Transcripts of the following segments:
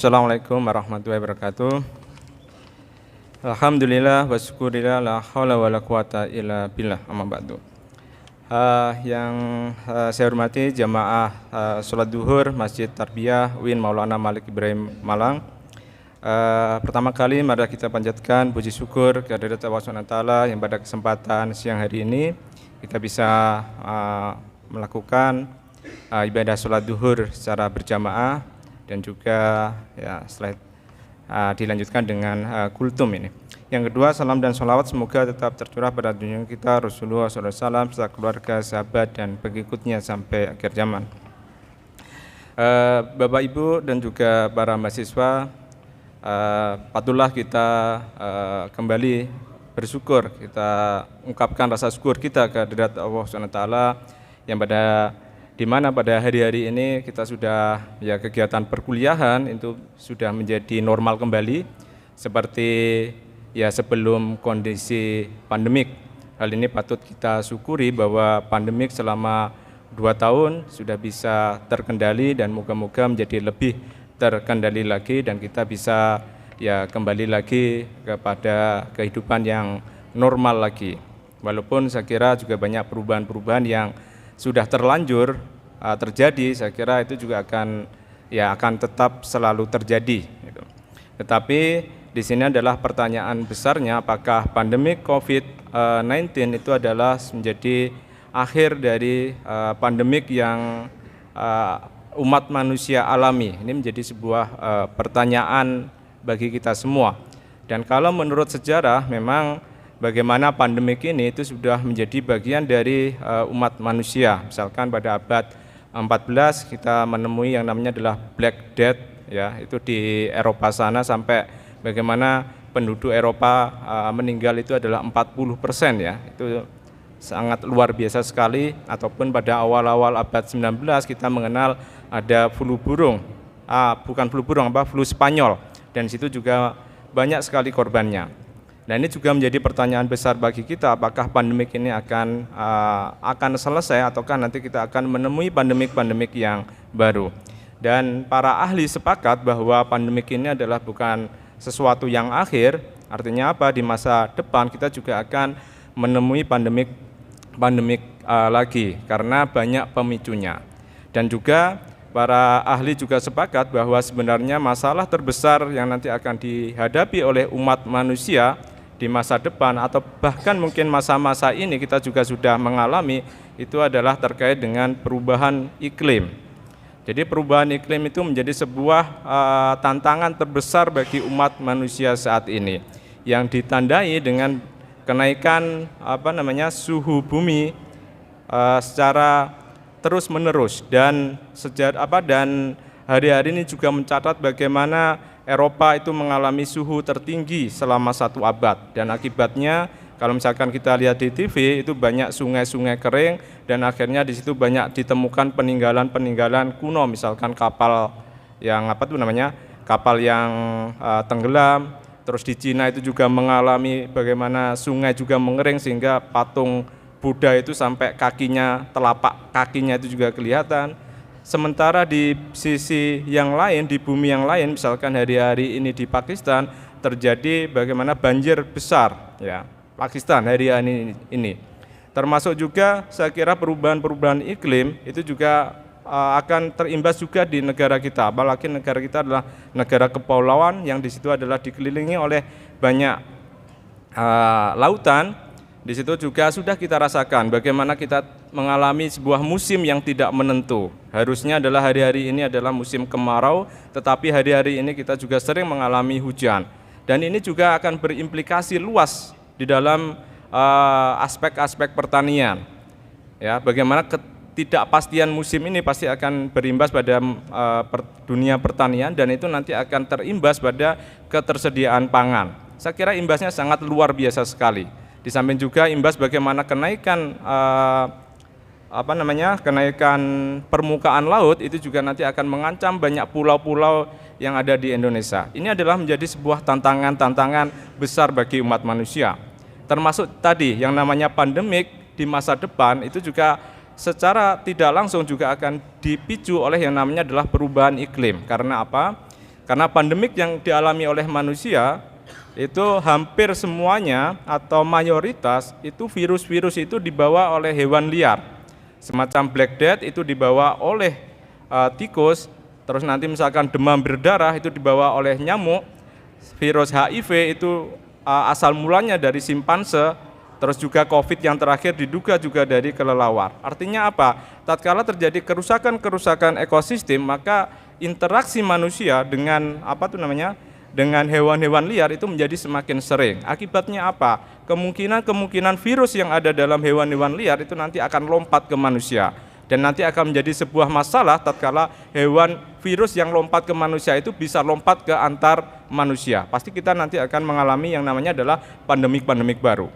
Assalamualaikum warahmatullahi wabarakatuh. Alhamdulillah wa syukurillah la haula wa la quwata illa billah, amma ba'du. Saya hormati jamaah sholat duhur Masjid Tarbiyah UIN Maulana Malik Ibrahim Malang. Pertama kali mari kita panjatkan puji syukur kehadirat Allah SWT yang pada kesempatan siang hari ini kita bisa melakukan ibadah sholat duhur secara berjamaah dan juga setelah dilanjutkan dengan kultum ini. Yang kedua, salam dan sholawat semoga tetap tercurah pada junjungan kita Rasulullah SAW serta keluarga, sahabat dan pengikutnya sampai akhir zaman. Bapak Ibu dan juga para mahasiswa, patutlah kita kembali bersyukur, kita ungkapkan rasa syukur kita kehadirat Allah SWT yang di mana pada hari-hari ini kita sudah kegiatan perkuliahan itu sudah menjadi normal kembali seperti sebelum kondisi pandemik. Hal ini patut kita syukuri bahwa pandemik selama 2 tahun sudah bisa terkendali dan moga-moga menjadi lebih terkendali lagi dan kita bisa kembali lagi kepada kehidupan yang normal lagi. Walaupun saya kira juga banyak perubahan-perubahan yang sudah terlanjur terjadi, saya kira itu juga akan tetap selalu terjadi. Gitu. Tetapi di sini adalah pertanyaan besarnya, apakah pandemi COVID-19 itu adalah menjadi akhir dari pandemik yang umat manusia alami. Ini menjadi sebuah pertanyaan bagi kita semua. Dan kalau menurut sejarah memang bagaimana pandemik ini itu sudah menjadi bagian dari umat manusia. Misalkan pada abad 14 kita menemui yang namanya adalah Black Death, itu di Eropa sana sampai bagaimana penduduk Eropa meninggal itu adalah 40%, itu sangat luar biasa sekali. Ataupun pada awal-awal abad 19 kita mengenal ada flu burung, flu Spanyol, dan situ juga banyak sekali korbannya. Nah, ini juga menjadi pertanyaan besar bagi kita, apakah pandemik ini akan selesai ataukah nanti kita akan menemui pandemik yang baru. Dan para ahli sepakat bahwa pandemik ini adalah bukan sesuatu yang akhir, artinya apa? Di masa depan kita juga akan menemui pandemik lagi karena banyak pemicunya. Dan juga para ahli juga sepakat bahwa sebenarnya masalah terbesar yang nanti akan dihadapi oleh umat manusia di masa depan atau bahkan mungkin masa-masa ini kita juga sudah mengalami, itu adalah terkait dengan perubahan iklim. Jadi perubahan iklim itu menjadi sebuah tantangan terbesar bagi umat manusia saat ini yang ditandai dengan kenaikan suhu bumi secara terus-menerus dan hari-hari ini juga mencatat bagaimana Eropa itu mengalami suhu tertinggi selama 1 abad dan akibatnya kalau misalkan kita lihat di TV itu banyak sungai-sungai kering dan akhirnya di situ banyak ditemukan peninggalan-peninggalan kuno, misalkan kapal yang tenggelam. Terus di Cina itu juga mengalami bagaimana sungai juga mengering sehingga patung Buddha itu sampai telapak kakinya itu juga kelihatan. Sementara di sisi yang lain, di bumi yang lain, misalkan hari-hari ini di Pakistan terjadi bagaimana banjir besar, Pakistan hari ini. Termasuk juga saya kira perubahan-perubahan iklim itu juga akan terimbas juga di negara kita, apalagi negara kita adalah negara kepulauan yang di situ adalah dikelilingi oleh banyak lautan. Di situ juga sudah kita rasakan bagaimana kita mengalami sebuah musim yang tidak menentu. Harusnya adalah hari-hari ini adalah musim kemarau, tetapi hari-hari ini kita juga sering mengalami hujan. Dan ini juga akan berimplikasi luas di dalam aspek-aspek pertanian. Bagaimana ketidakpastian musim ini pasti akan berimbas pada dunia pertanian dan itu nanti akan terimbas pada ketersediaan pangan. Saya kira imbasnya sangat luar biasa sekali. Di samping juga imbas bagaimana kenaikan permukaan laut itu juga nanti akan mengancam banyak pulau-pulau yang ada di Indonesia. Ini adalah menjadi sebuah tantangan besar bagi umat manusia. Termasuk tadi yang namanya pandemik di masa depan itu juga secara tidak langsung juga akan dipicu oleh yang namanya adalah perubahan iklim. Karena apa? Karena pandemik yang dialami oleh manusia itu hampir semuanya atau mayoritas itu virus-virus itu dibawa oleh hewan liar. Semacam Black Death itu dibawa oleh tikus, terus nanti misalkan demam berdarah itu dibawa oleh nyamuk, virus HIV itu asal mulanya dari simpanse, terus juga COVID yang terakhir diduga juga dari kelelawar. Artinya apa? Tatkala terjadi kerusakan-kerusakan ekosistem, maka interaksi manusia dengan dengan hewan-hewan liar itu menjadi semakin sering. Akibatnya apa? Kemungkinan virus yang ada dalam hewan-hewan liar itu nanti akan lompat ke manusia. Dan nanti akan menjadi sebuah masalah tatkala virus yang lompat ke manusia itu bisa lompat ke antar manusia. Pasti kita nanti akan mengalami yang namanya adalah pandemik-pandemik baru.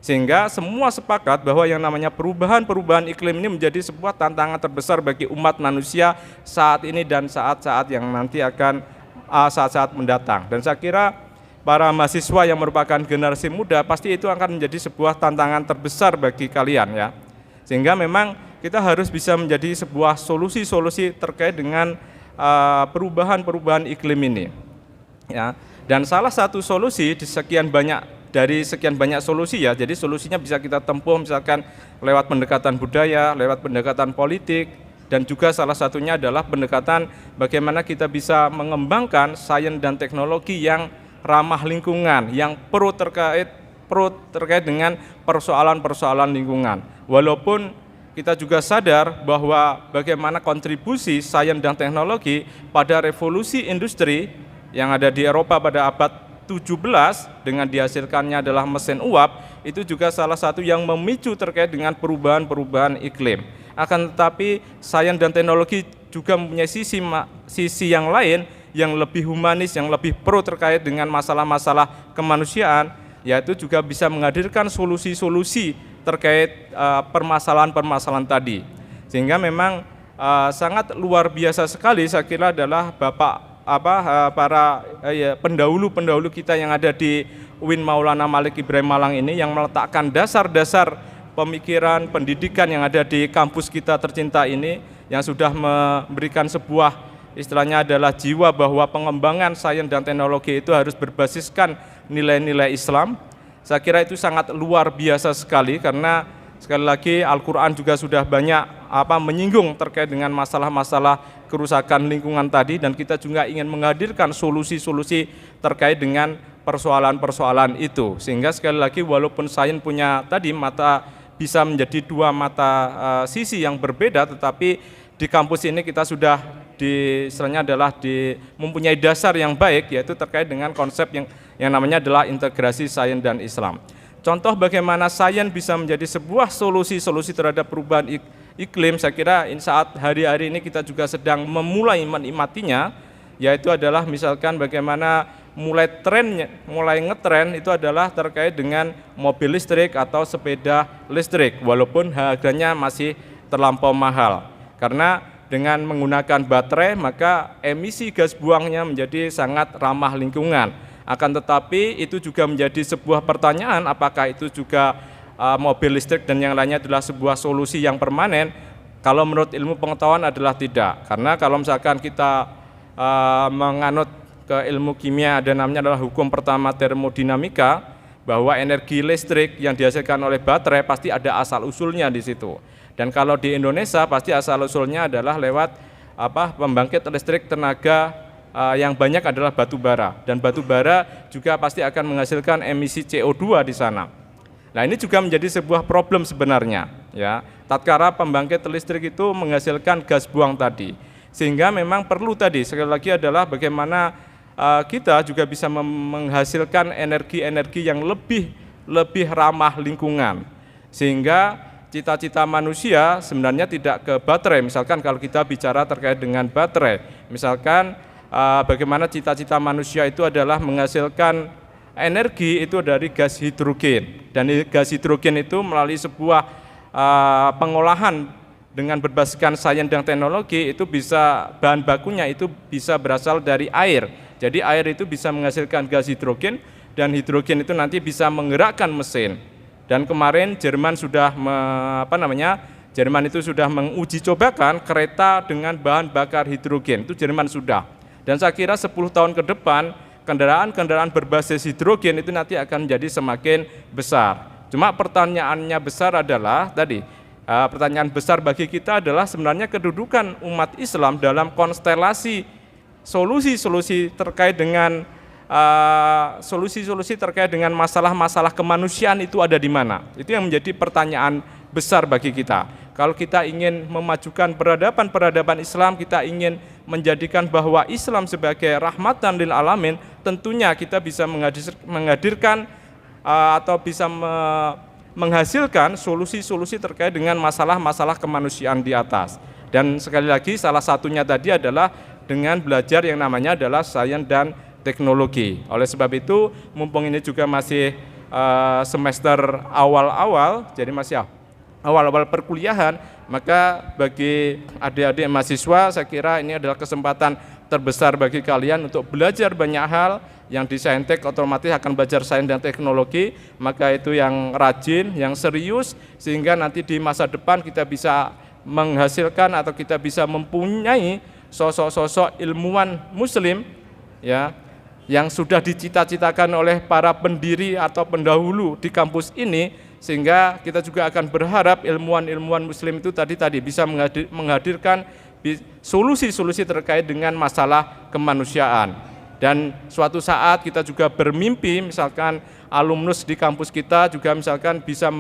Sehingga semua sepakat bahwa yang namanya perubahan iklim ini menjadi sebuah tantangan terbesar bagi umat manusia saat ini dan saat-saat yang nanti akan saat-saat mendatang. Dan saya kira para mahasiswa yang merupakan generasi muda pasti itu akan menjadi sebuah tantangan terbesar bagi kalian ya. Sehingga memang kita harus bisa menjadi sebuah solusi-solusi terkait dengan perubahan iklim ini. Ya. Dan salah satu solusi dari sekian banyak solusi ya, jadi solusinya bisa kita tempuh misalkan lewat pendekatan budaya, lewat pendekatan politik, dan juga salah satunya adalah pendekatan bagaimana kita bisa mengembangkan sains dan teknologi yang ramah lingkungan, yang pro terkait dengan persoalan-persoalan lingkungan. Walaupun kita juga sadar bahwa bagaimana kontribusi sains dan teknologi pada revolusi industri yang ada di Eropa pada abad 17 dengan dihasilkannya adalah mesin uap, itu juga salah satu yang memicu terkait dengan perubahan iklim. Akan tetapi sains dan teknologi juga mempunyai sisi yang lain yang lebih humanis, yang lebih pro terkait dengan masalah-masalah kemanusiaan, yaitu juga bisa menghadirkan solusi-solusi terkait permasalahan-permasalahan tadi. Sehingga memang sangat luar biasa sekali saya kira adalah para pendahulu kita yang ada di UIN Maulana Malik Ibrahim Malang ini yang meletakkan dasar-dasar pemikiran pendidikan yang ada di kampus kita tercinta ini, yang sudah memberikan sebuah istilahnya adalah jiwa bahwa pengembangan sains dan teknologi itu harus berbasiskan nilai-nilai Islam. Saya kira itu sangat luar biasa sekali, karena sekali lagi Al-Quran juga sudah banyak menyinggung terkait dengan masalah-masalah kerusakan lingkungan tadi, dan kita juga ingin menghadirkan solusi-solusi terkait dengan persoalan-persoalan itu. Sehingga sekali lagi walaupun sains punya tadi bisa menjadi dua mata sisi yang berbeda, tetapi di kampus ini kita sudah mempunyai dasar yang baik, yaitu terkait dengan konsep yang namanya adalah integrasi sains dan Islam. Contoh bagaimana sains bisa menjadi sebuah solusi terhadap perubahan iklim, saya kira saat hari-hari ini kita juga sedang memulai menikmatinya, yaitu adalah misalkan bagaimana mulai ngetren itu adalah terkait dengan mobil listrik atau sepeda listrik, walaupun harganya masih terlampau mahal. Karena dengan menggunakan baterai maka emisi gas buangnya menjadi sangat ramah lingkungan. Akan tetapi itu juga menjadi sebuah pertanyaan, apakah itu juga mobil listrik dan yang lainnya adalah sebuah solusi yang permanen? Kalau menurut ilmu pengetahuan adalah tidak. Karena kalau misalkan kita menganut ke ilmu kimia, ada namanya adalah hukum pertama termodinamika, bahwa energi listrik yang dihasilkan oleh baterai pasti ada asal usulnya di situ. Dan kalau di Indonesia pasti asal usulnya adalah lewat pembangkit listrik tenaga yang banyak adalah batu bara, dan batu bara juga pasti akan menghasilkan emisi CO2 di sana. Nah, ini juga menjadi sebuah problem sebenarnya, ya. Tatkala pembangkit listrik itu menghasilkan gas buang tadi, sehingga memang perlu tadi sekali lagi adalah bagaimana kita juga bisa menghasilkan energi-energi yang lebih ramah lingkungan, sehingga cita-cita manusia sebenarnya tidak ke baterai. Misalkan kalau kita bicara terkait dengan baterai, misalkan bagaimana cita-cita manusia itu adalah menghasilkan energi itu dari gas hidrogen, dan gas hidrogen itu melalui sebuah pengolahan dengan berbasiskan sains dan teknologi itu bisa bahan bakunya itu bisa berasal dari air. Jadi air itu bisa menghasilkan gas hidrogen, dan hidrogen itu nanti bisa menggerakkan mesin. Dan kemarin Jerman sudah Jerman itu sudah menguji cobakan kereta dengan bahan bakar hidrogen. Itu Jerman sudah. Dan saya kira 10 tahun ke depan kendaraan-kendaraan berbasis hidrogen itu nanti akan menjadi semakin besar. Cuma pertanyaannya besar adalah pertanyaan besar bagi kita adalah sebenarnya kedudukan umat Islam dalam konstelasi solusi-solusi terkait dengan masalah-masalah kemanusiaan itu ada di mana? Itu yang menjadi pertanyaan besar bagi kita. Kalau kita ingin memajukan peradaban Islam, kita ingin menjadikan bahwa Islam sebagai rahmatan lil alamin, tentunya kita bisa menghadirkan atau bisa menghasilkan solusi-solusi terkait dengan masalah-masalah kemanusiaan di atas. Dan sekali lagi salah satunya tadi adalah dengan belajar yang namanya adalah sains dan teknologi. Oleh sebab itu, mumpung ini juga masih semester awal-awal, jadi masih awal-awal perkuliahan, maka bagi adik-adik mahasiswa saya kira ini adalah kesempatan terbesar bagi kalian untuk belajar banyak hal. Yang di Saintek otomatis akan belajar sains dan teknologi, maka itu yang rajin, yang serius, sehingga nanti di masa depan kita bisa menghasilkan atau kita bisa mempunyai sosok-sosok ilmuwan muslim ya, yang sudah dicita-citakan oleh para pendiri atau pendahulu di kampus ini, sehingga kita juga akan berharap ilmuwan-ilmuwan muslim itu tadi bisa menghadirkan solusi-solusi terkait dengan masalah kemanusiaan. Dan suatu saat kita juga bermimpi misalkan alumnus di kampus kita juga misalkan bisa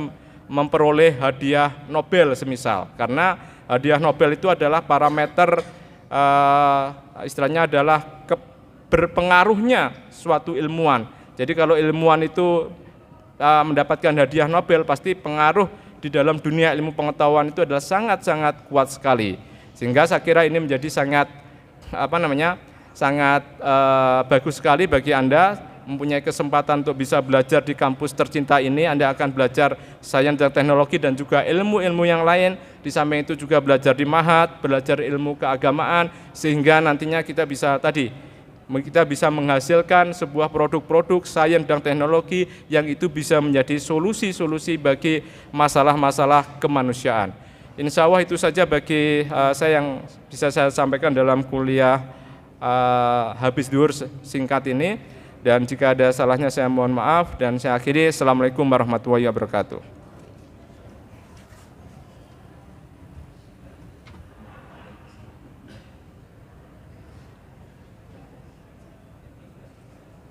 memperoleh hadiah Nobel semisal, karena hadiah Nobel itu adalah parameter istilahnya adalah berpengaruhnya suatu ilmuwan. Jadi kalau ilmuwan itu mendapatkan hadiah Nobel, pasti pengaruh di dalam dunia ilmu pengetahuan itu adalah sangat-sangat kuat sekali. Sehingga saya kira ini menjadi sangat bagus sekali bagi Anda mempunyai kesempatan untuk bisa belajar di kampus tercinta ini. Anda akan belajar sains dan teknologi dan juga ilmu-ilmu yang lain. Di samping itu juga belajar di Mahat, belajar ilmu keagamaan, sehingga nantinya kita bisa menghasilkan sebuah produk-produk sains dan teknologi yang itu bisa menjadi solusi-solusi bagi masalah-masalah kemanusiaan. Insya Allah itu saja bagi saya yang bisa saya sampaikan dalam kuliah habis duhur singkat ini, dan jika ada salahnya saya mohon maaf, dan saya akhiri. Assalamualaikum warahmatullahi wabarakatuh.